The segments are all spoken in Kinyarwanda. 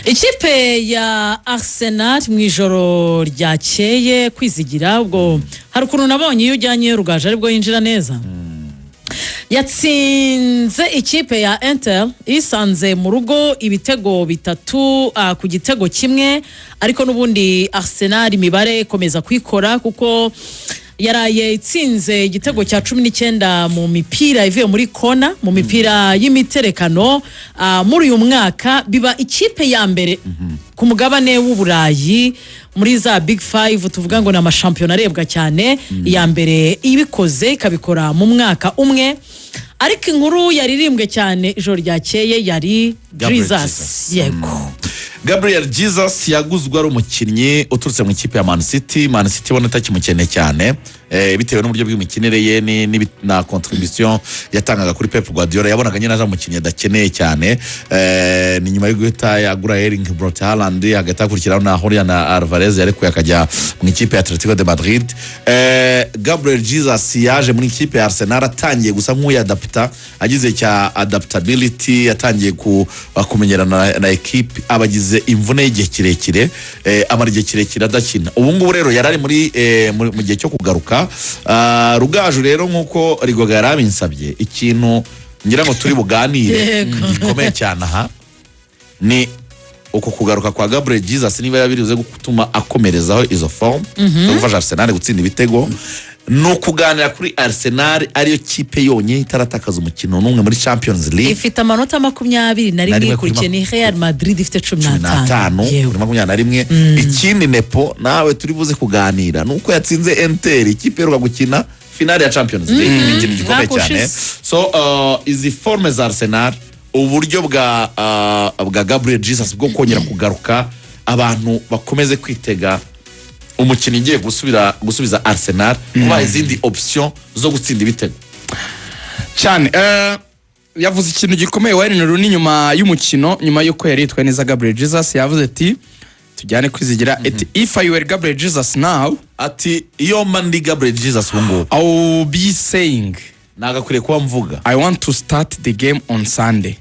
Ikipe ya Arsenal mu ijoro ryakeye kwizigira ubwo hari ukuntu nabonye iyo ujyanye rugaje aribwo yinjira neza. Yatsinze ikipe ya Inter isanze mu rugo ibitego bitatu ku gitego kimwe, ariko nubundi Arsenal imibare komeza kwikora kuko yaraye itsinze igitego cya 19 mu mipira ivuye muri kona, mu mipira y'imiterekano muri uyu mwaka. Biba ikipe ya mbere ku mugabane w'Uburayi muri za Big 5 tuvuga ngo na amashampiyona arebwa cyane, ya mbere ibikoze ikabikora mu mwaka umwe. Ariko inkuru yaririmbwe cyane ijoro ryakeye yari Jesus. Yego, Gabriel Jesus yaguzwe ari umukinnyi uturutse mu ikipe ya Man City. Man City ibona atakimukeneye cyane bitewe n'uburyo bw'imikinire ye na contribution yatangaga kuri Pep Guardiola. Yabonaga nyine aje umukinnyi adakeneye cyane, ni nyuma yo guhita yagura Erling Braut Haaland, agatakurikiraho na Julian Alvarez yarekuye akajya mu ikipe ya Atletico de Madrid. Gabriel Jesus yaje muri ikipe ya Arsenal atangiye gusa nk'uyadapta, agize cya adaptability, yatangiye kumenyerana na equipe, abagize imvune y'igihe kirekire, amara igihe kirekire adakina. Ubu ngubu rero yarari mu gihe cyo kugaruka. Rugaju rero nkuko Rigoga yarabinsabye, ikintu ngira ngo turi buganire gikomeye cyane aha ni uko kugaruka kwa Gabriel Jesus, niba yabirize gutuma akomerezaho izo form no gufasha Arsenal gutsinda ibitego. No kuganira kuri Arsenal ariyo kipe yonyine itaratakaza umukino n'umwe muri Champions League, ifite amanota 21 kuri ni Real Madrid ifite 15 kuri 21. Ikindi nepo nawe turi buze kuganira nuko yatsinze Inter, ikipe iheruka gukina finale ya Champions League, ikintu gikomeye cyane. So izi forme za Arsenal, uburyo bwa Gabriel Jesus bwo kongera kugaruka, abantu bakomeze kwitega umukinnyi ngiye gusubiza Arsenal kuba izindi option zo gutsinda ibitego cyane. Yavuze ikintu gikomeye Wayne Rooney nyuma y'umukino, nyuma yuko yaritwaye neza Gabriel Jesus, yavuze ati tujyane kwizigira, if I were Gabriel Jesus now, ati iyo mandi Gabriel Jesus ubungubu I will be saying, nagakwiriye kuba mvuga, I want to start the game on Sunday,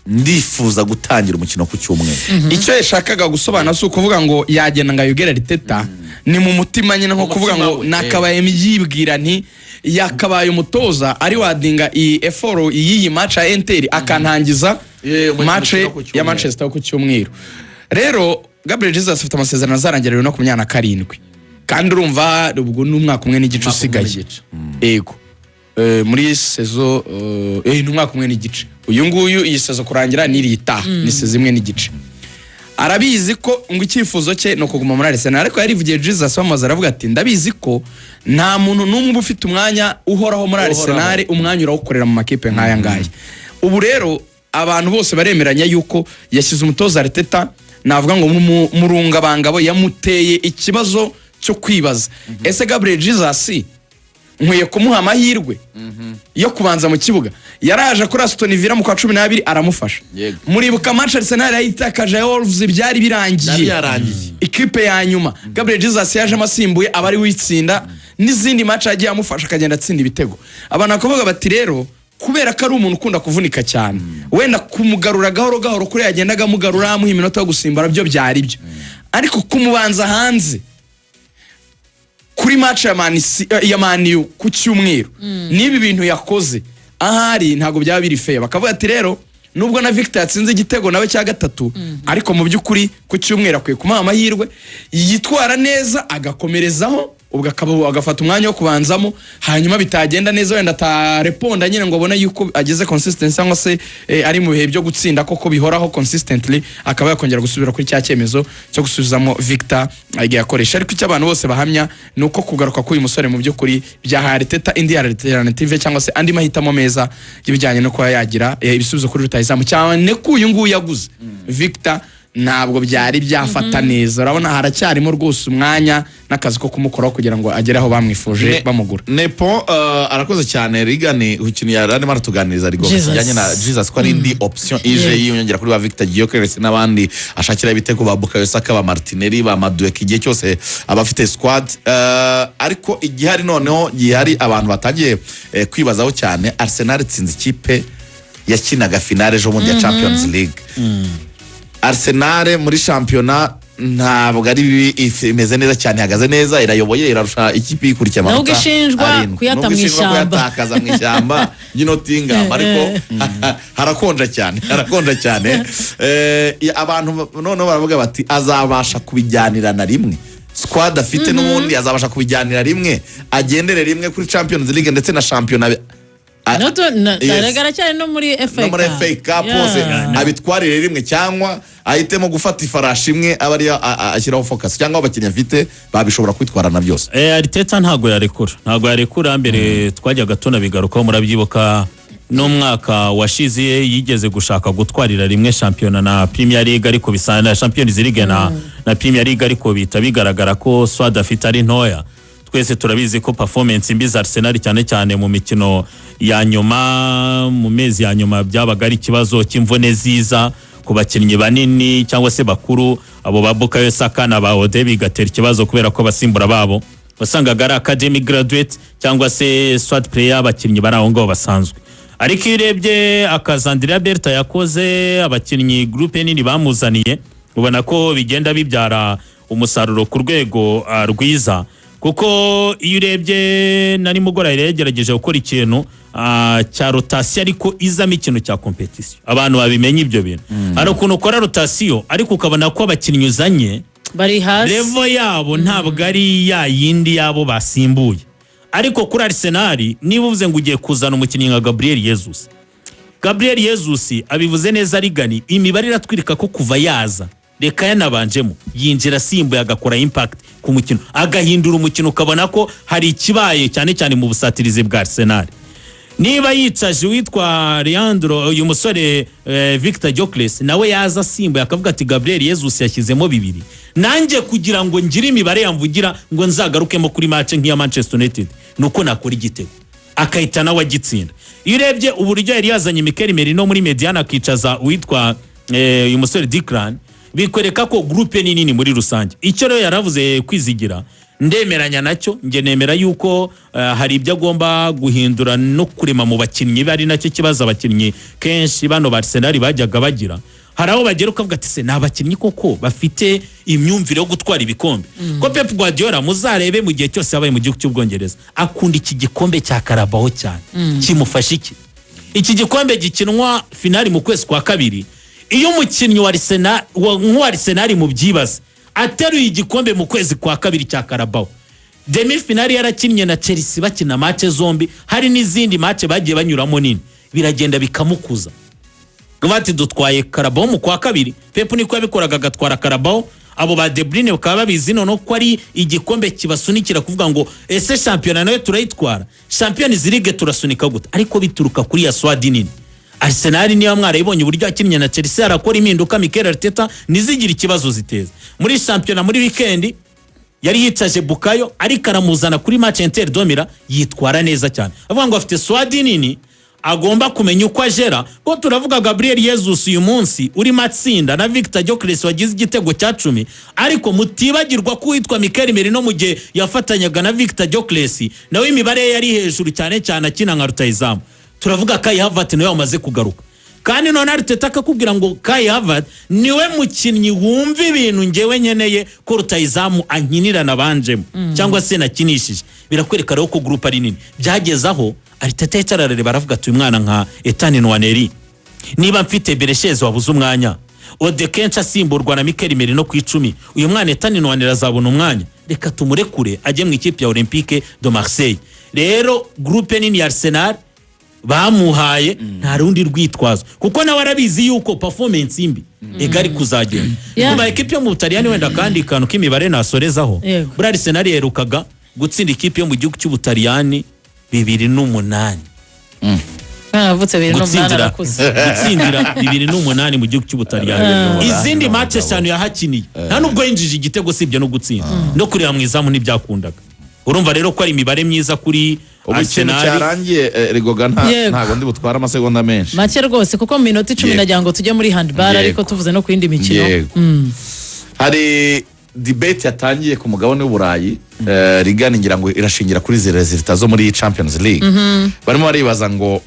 ndifuza gutangira umukino ku cyumweru. Icyo yashakaga gusobanura si ukuvuga ngo yagenda nga yugera Arteta, ni mu mutima nyine nko kuvuga ngo nakabaye yibwira nti yakabaye umutoza ari wadinga eforo iyi match ya Inter akantangiza match ya Manchester ku cyumweru. Rero Gabriel Jesus afite amasezerano azarangira 2027, kandi urumva ubwo n'umwaka umwe n'igice usigaye. Ego muri sezo n'umwaka umwe n'igice, uyu nguyu iyi sezo kurangira nirita ni sezo imwe n'igice. Arabizi ko ngo icyifuzo cye no kuguma muri Arsenal, ariko yarivugiye Jesus bamaze aravuga ati ndabizi ko nta muntu n'umwe ufite umwanya uhoraho muri Arsenal, umwanya urawukorera mu makipe nk'aya ngaya. Ubu rero abantu bose baremeranya yuko yashyize umutoza Arteta, navuga ngo murunga bangabo yamuteye ikibazo cyo kwibaza, ese Gabriel Jesus nkwiye kumuha amahirwe yo kubanza mu kibuga? Yaraje kuri Aston Villa mu kwa 12 aramufasha. Muribuka match Arsenal yayitakaje Wolves byari birangiye, ikipe ya nyuma Gabriel Jesus yaje amasimbuye abari witsinda, n'izindi match yagiye amufasha akagenda atsinda ibitego. Abana kuvuga bati rero kubera ko ari umuntu ukunda kuvunika cyane, wenda kumugarura gahoro gahoro kuri yagendaga mugarura amuha iminota yo gusimbara byo byari byo, ariko kumubanza hanze kuri match ya Man U ku cyumweru nibi bintu yakoze ahari ntago byaba biri fair. Bakavuga ati rero nubwo na Victor yatsinze igitego nawe cya gatatu, ariko mu by'ukuri ku cyumweru akwiye kumuha amahirwe yitwara neza agakomerezaho, ubwo agafata umwanya wo kubanzamo, hanyuma bitagenda neza wenda atareponda nyine ngo abone yuko ageze consistency cyangwa se ari mu bihe byo gutsinda koko bihoraho consistently, akaba yakongera gusubira kuri cya cyemezo cyo gusubizamo Victor agiye akoresha. Ariko icyo abantu bose bahamya nuko kugaruka k'uyu musore mu by'ukuri byahaye Arteta indi alternative cyangwa se andi mahitamo meza y'ibijyanye no kuba yagira ibisubizo kuri rutayizamu cyane ko uyu nguyu yaguze Victor ntabwo byari byafata neza. Urabona haracyarimo rwose umwanya n'akazi ko kumukoraho kugira ngo agere aho bamwifuje bamugura. Nepo arakoze cyane Rigani ukinu yarane maratuganiriza Rigo kijyanye na Jesus ko ari indi option ije yiyongera kuri ba Victor Gyökeres n'abandi ashakira ibitego ba Bukayo Saka, ba Martinelli, ba Madueke, igihe cyose abafite squad. Ariko igihari noneho gihari abantu batagiye kwibazaho cyane, Arsenal itsinze ikipe yakinaga finale ejo bundi ya Champions League. Arsenal muri shampiyona ntabwo ari bibi, imeze neza cyane, ihagaze neza, irayoboye, irarusha ikipe ikurikiye amanota nubwo ishinjwa kuyata mu ishyamba, kuyatakaza mu ishyamba y'Nottingham, ariko harakonja cyane. Abantu noneho baravuga bati azabasha kubijyanirana rimwe, squad afite n'ubundi azabasha kubijyanira rimwe, agendere rimwe kuri Champions League ndetse na shampiyona cyane no muri FA Cup hose abitwarire rimwe, cyangwa ahitemo gufata ifarashi imwe aba ari ashyiraho focus, cyangwa abakinnyi afite babishobora kwitwarana byose. Arteta ntago yarekura mbere twajyaga tunabigarukaho, murabyibuka n'umwaka washize yigeze gushaka gutwarira rimwe shampiyona na Premier League, ariko bisana na Champions League na Premier League, ariko bita bigaragara ko swad afite ari ntoya. Twese turabizi ko performance mbi za Arsenal cyane mu mikino ya nyuma, mu mezi ya nyuma byabaga ari ikibazo cy'imvune ziza ku bakinnyi banini cyangwa se bakuru, abo ba Bukayo Saka na ba Ode, bigatera ikibazo kubera ko basimbura babo wasangaga ari academy graduate cyangwa se squad player, abakinnyi bari aho ngaho basanzwe. Ariko iyo urebye akazi Andrea Berta yakoze, abakinnyi groupe nini bamuzaniye, ubona ko bigenda bibyara umusaruro ku rwego rwiza, kuko iyo urebye nari mugora yagerageje gukora ikintu cya rotation, ariko izamo ikintu cya competition, abantu babimenye ibyo bintu. Hari ukuntu ukora rotation ariko ukabona ko abakinnyi uzanye bari hasi, level yabo ntabwo ari ya yindi yabo basimbuye. Ariko kuri Arsenal niba uvuze ngo ugiye kuzana umukinnyi nka Gabriel Jesus abivuze neza rigani, imibare iratwirika ko kuva yaza reka yanabanjemo yinjira simbuye agakora impact ku mukino, agahindura umukino, ukabona ko hari ikibaye cyane mu busatirizi bwa Arsenal. Niba yicaje witwa Leandro, uyu musore Victor Gyökeres, nawe yaza simbuye akavuga ati Gabriel Jesus yashyizemo 2, nanjye kugira ngo ngire imibare yamvugira ngo nzagarukemo kuri match nk'iya Manchester United, nuko nakora igitego akahita nawe agitsinda. Iyo urebye uburyo yari yazanye Mikel Merino muri Mediana akicaza witwa uyu musore Declan, bikwereka ko groupe nini muri rusange. Icyo rero yaravuze kwizigira, ndemeranya nacyo, nge nemera yuko hari ibyo agomba guhindura no kurema mu bakinnyi, bari nacyo kibazo abakinnyi kenshi bano ba Arsenal bajyaga bagira. Hari aho bagera ukavuga ati se n'abakinnyi koko bafite imyumvire yo gutwara ibikombe. Ko Pep Guardiola muzarebe mu gihe cyose yabaye mu gihugu cy'Ubwongereza, akunda iki gikombe cya Carabao cyane. Kimufasha iki gikombe gikinwa finali mu kwezi kwa kabiri. Iyo umukinnyi wa Arsenal mu byibaze ateruye igikombe mu kwezi kwa kabiri cya Carabao, demi finali yarakinnye na Chelsea bakina match zombi, hari n'izindi match bagiye banyuramo nini, biragenda bikamukuza. Ngati dutwaye Carabao mu kwa kabiri, Pep niko yabikoraga, agatwara Carabao, abo ba De Bruyne bakaba babizi noneho ko ari igikombe kibasunikira kuvuga ngo ese championnat nayo turayitwara, Champions League turasunika gute, ariko bituruka kuri ya swadi nini. Arsenal niyo mwarayibonye uburyo akinnye na Chelsea, arakora impinduka Mikel Arteta nizigira ikibazo ziteza. Muri championnat muri weekend yari yicaje Bukayo, ariko aramuzana kuri match Inter Domira, yitwara neza cyane. Avuga ngo afite swadi nini, agomba kumenya uko ajera. Ko turavuga Gabriel Jesus uyu munsi uri matsinda na Victor Gyökeres wagize igitego cya 10, ariko mutibagirwa ko witwa Mikel Merino mu gihe yafatanyaga na Victor Gyökeres nawe imibare yari hejuru cyane akina nka rutayizamu. Turavuga Kai Havertz nawe wamaze kugaruka, kandi none Arteta akakubwira ngo Kai Havertz niwe mukinnyi wumva ibintu ngewe nyeneye ko rutayizamu ankinira nabanjemo cyangwa se nakinishije. Birakwereka rero ko groupe ari nini. Byagezaho Arteta yicararere baravuga ati uyu mwana nka Ethan Nwaneri niba mfite Bereshez wabuze umwanya, Ode kenshi asimburwa na Mikel Merino ku 10, uyu mwana Ethan Nwaneri azabona umwanya, reka tumurekure ajye mu ikipe ya Olympique de Marseille. Rero groupe nini ya Arsenal bamuhaye nta rundi rwitwazo, kuko nawe arabizi yuko performance imbi egari kuzagenda. Kuma ekipe yo mu Butaliyani wenda kandi kantu k'imibare nasorezaho, buri Arsenal yerukaga gutsinda ikipe yo mu gihugu cy'Ubutaliyani 2008. Navutse 2008 arakuze. Gutsindira 2008 mu gihugu cy'Ubutaliyani. Izindi match 5 yahakiniye nta nubwo yinjije igitego sibyo no gutsinda no kurira mu izamu ntibyakundaga. Urumva rero ko ari imibare myiza kuri Arsenal. Cyarangiye Rigoga ntago ndi butwara amasegonda menshi make rwose, kuko mu minota 10 nagira ngo tujye muri handball, ariko tuvuze no ku yindi mikino. Hari debate yatangiye ku mugabane w'Uburayi, Rigani ngira ngo irashingira kuri zirezita zo muri Champions League. Barimo baribaza ngo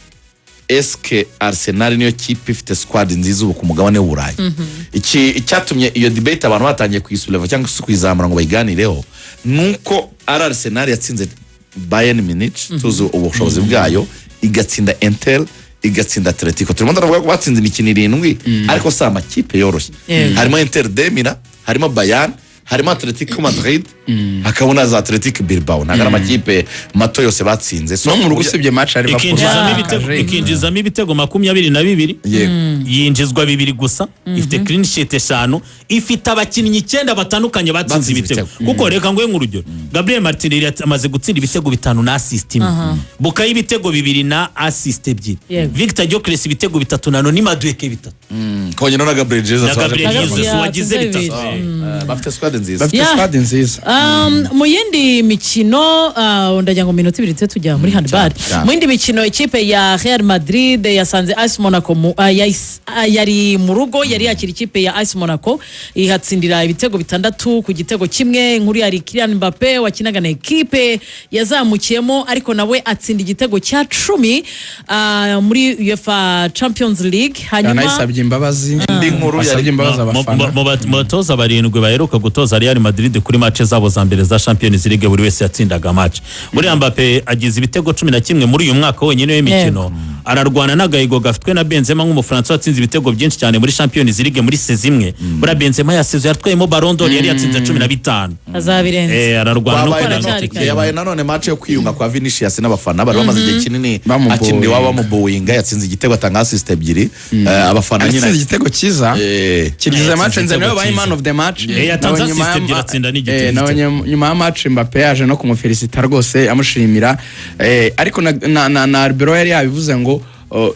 eske Arsenal niyo kipe ifite squad nziza ubu ku mugabane w'Uburayi. Icyatumye iyo debate abantu batangiye kuyisubira cyangwa se kuyizamura ngo bayiganireho nuko Arsenal yatsinze Bayern Munich tuzi ubushobozi bwayo, igatsinda Inter, igatsinda Atletico. Turimo ndavuga ko batsinze imikino 7 ariko si amakipe yoroshye. Harimo Inter de Milan, harimo Bayern, harimo Atletico Madrid, hakabona za Atletico Bilbao. Nagara amakipe mato yose batsinze. So mu rugusibye match ari ikinjizamo ibitego 22 yinjizwa 2 gusa, ifite clean sheet 5, ifite abakinnyi 9 batandukanye batsinze ibitego. Kuko reka ngo nk'urugero Gabriel Martinelli amaze gutsinda ibitego 5 na assist imwe, Bukayo ibitego 2 na assist 2, Victor Gyökeres ibitego 3 na Noni Madueke 3. Kongera na Gabriel Jesus wagize 3. Bafite squad nziza. Mu yindi mikino ndagira ngo minota 2 tujya muri handball. Mu yindi mikino ikipe ya Real Madrid yasanze AS Monaco yari mu rugo, yari yakira ikipe ya AS Monaco ihatsindira ibitego 6 ku gitego kimwe. Nkuri yari Kylian Mbappe wakinaga na ekipe yazamukiyemo, ariko nawe atsinda igitego cya 10 muri UEFA Champions League. Hanyuma yanayisabye imbabazi, indi nkuru yasabye imbabazi abafana. Mu batoza barindwi baheruka gutoza Real Madrid kuri match zabo za mbere za Champions League buri wese yatsindaga match. Muri Mbappe agize ibitego 11 muri uyu mwaka wenyine w'imikino, ararwana n'agahigo gafitwe na Benzema nk'umufaransa watsinze ibitego byinshi cyane muri Champions League muri sezi imwe. Muri Benzema yasize yatwayemo Ballon d'Or, yari yatsinze 15 azabirenze. Ararwana no yabaye nanone match yo kwiyunga kwa Vinicius n'abafana bari bamaze igihe kinini akindi waba mu bowinga, yatsinze igitego atanga assist 2. Abafana nyine yatsinze igitego cyiza kigize match nze nawe bayi man of the match. Yatanze assist 2 atsinda n'igitego. Nyuma ya match Mbappe yaje no kumufelicita rwose amushimira, ariko na Arbero yari yabivuze ngo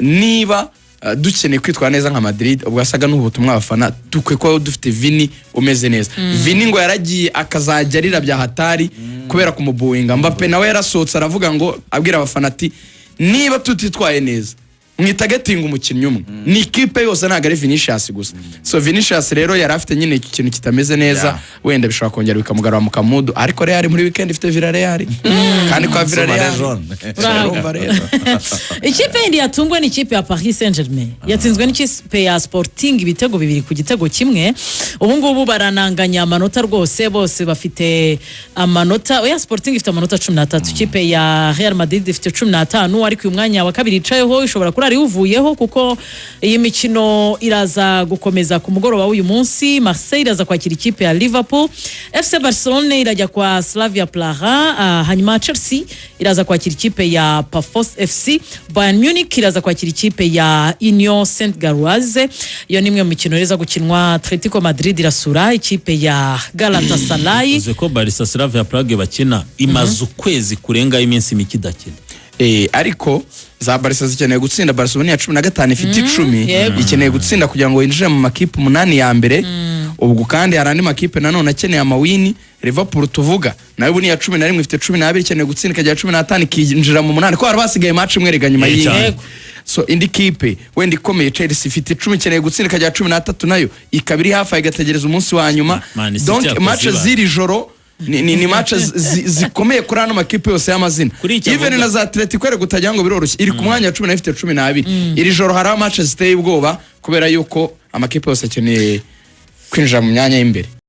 niba dukeneye kwitwara neza nka Madrid, ubwo asaga n'ubutumwa abafana tukwe ko dufite Vini umeze neza. Vini ngo yaragiye akazajya arira bya hatari kubera kumubuinga. Mbappe nawe yarasohotse aravuga ngo abwira abafana ati niba tutitwaye neza mwitagetinga umukinnyi umwe, ni ikipe yose ntago ari Vinicius gusa. So Vinicius rero yari afite nyine ikintu kitameze neza, wenda bishobora kongera bikamugarura mu kamudu, ariko Real muri weekend ifite Villarreal kandi kwa Villarreal ikipe yindi yatungwe ni ikipe ya Paris Saint-Germain, yatsinzwe n'ikipe ya Sporting ibitego 2 ku gitego kimwe. Ubu ngubu barananganya amanota rwose, bose bafite amanota. Oya, Sporting ifite amanota 13, ikipe ya Real Madrid ifite 15, ariko uyu mwanya wa kabiri icayeho ishobora kuri ari uvuyeho kuko iyi mikino iraza gukomeza ku mugoroba w'uyu munsi. Marseille iraza kwakira ikipe ya Liverpool, FC Barcelone irajya kwa Slavia Praha, hanyuma Chelsea iraza kwakira ikipe ya Pafos FC, Bayern Munich iraza kwakira ikipe ya Union Saint-Galoise. Iyo nimwe mu mikino iraza gukinwa. Atletico Madrid irasura ikipe ya Galatasaray. Uze ko Barca Slavia Prague bakina imaze ukwezi kurenga iminsi mike idakina. Ariko za Barca zikeneye gutsinda. Barcelona ya 15 ifite 10, ikeneye gutsinda kugira ngo yinjire mu makipe 8 ya mbere. Ubwo kandi hari andi makipe nanone akeneye amawini. Liverpool tuvuga nayo buni ya 11 ifite 12, ikeneye gutsinda kajya 15 kinjira mu 8 ko hari basigaye match imwe reganya mayini. So indi kipe wenda ikomeye Chelsea ifite 10, ikeneye gutsinda kajya 13 nayo ikabiri hafi igategereza umunsi wa nyuma. Donc match ziri joro ni match zikomeye kuri ano makipe yose y'amazina. Even na za Atletico kwere gutajya ngo biroroshye, iri ku mwanya wa 10 ifite 12. Iri joro hari match ziteye ubwoba kubera yuko amakipe yose akeneye kwinjira mu myanya y'imbere.